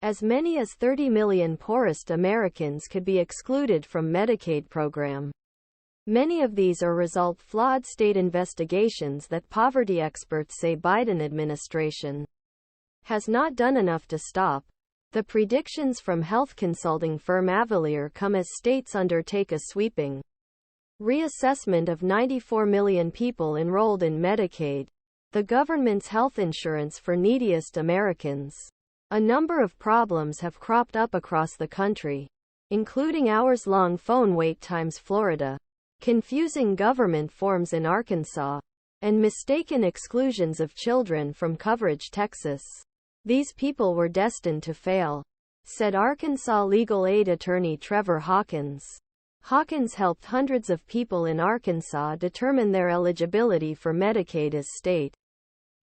As many as 30 million poorest Americans could be excluded from Medicaid program. Many of these are result flawed state investigations that poverty experts say Biden administration has not done enough to stop. The predictions from health consulting firm Avalere come as states undertake a sweeping reassessment of 94 million people enrolled in Medicaid, the government's health insurance for neediest Americans. A number of problems have cropped up across the country, including hours-long phone wait times Florida, confusing government forms in Arkansas, and mistaken exclusions of children from coverage Texas. These people were destined to fail, said Arkansas legal aid attorney Trevor Hawkins. Hawkins helped hundreds of people in Arkansas determine their eligibility for Medicaid as state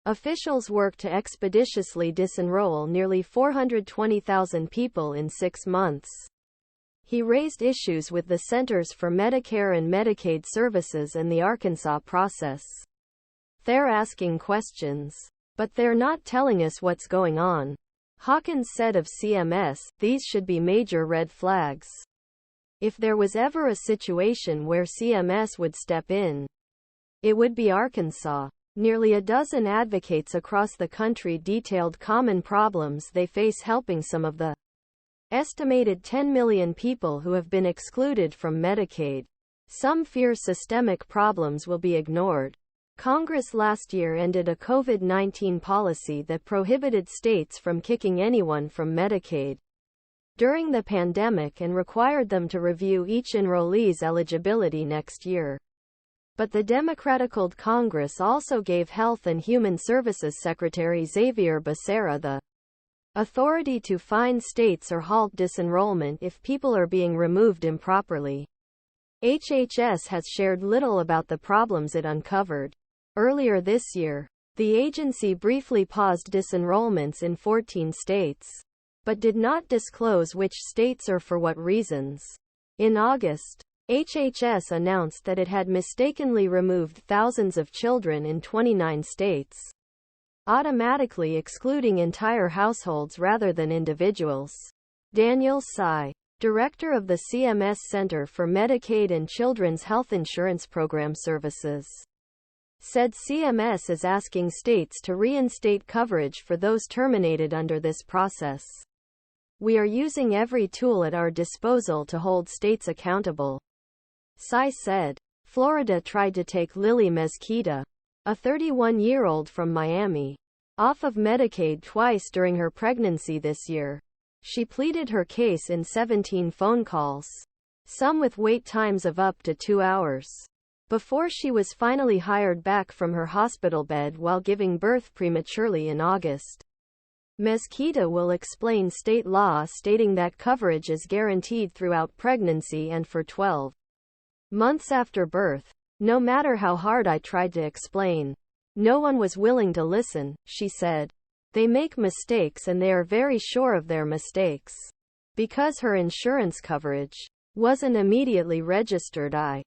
officials worked to expeditiously disenroll nearly 420,000 people in 6 months. He raised issues with the Centers for Medicare and Medicaid Services and the Arkansas process. They're asking questions, but they're not telling us what's going on. Hawkins said of CMS, these should be major red flags. If there was ever a situation where CMS would step in, it would be Arkansas. Nearly a dozen advocates across the country detailed common problems they face helping some of the estimated 10 million people who have been excluded from Medicaid. Some fear systemic problems will be ignored. Congress last year ended a COVID-19 policy that prohibited states from kicking anyone from Medicaid during the pandemic and required them to review each enrollee's eligibility next year. But the Democratic-held Congress also gave Health and Human Services Secretary Xavier Becerra the authority to fine states or halt disenrollment if people are being removed improperly. HHS has shared little about the problems it uncovered. Earlier this year, the agency briefly paused disenrollments in 14 states, but did not disclose which states or for what reasons. In August, HHS announced that it had mistakenly removed thousands of children in 29 states, automatically excluding entire households rather than individuals. Daniel Tsai, director of the CMS Center for Medicaid and Children's Health Insurance Program Services, said CMS is asking states to reinstate coverage for those terminated under this process. We are using every tool at our disposal to hold states accountable, Tsai said. Florida tried to take Lily Mezquita, a 31-year-old from Miami, off of Medicaid twice during her pregnancy this year. She pleaded her case in 17 phone calls, some with wait times of up to 2 hours, before she was finally hired back from her hospital bed while giving birth prematurely in August. Mezquita will explain state law stating that coverage is guaranteed throughout pregnancy and for 12 months after birth. No matter how hard I tried to explain, no one was willing to listen, she said. They make mistakes and they are very sure of their mistakes. Because her insurance coverage wasn't immediately registered, I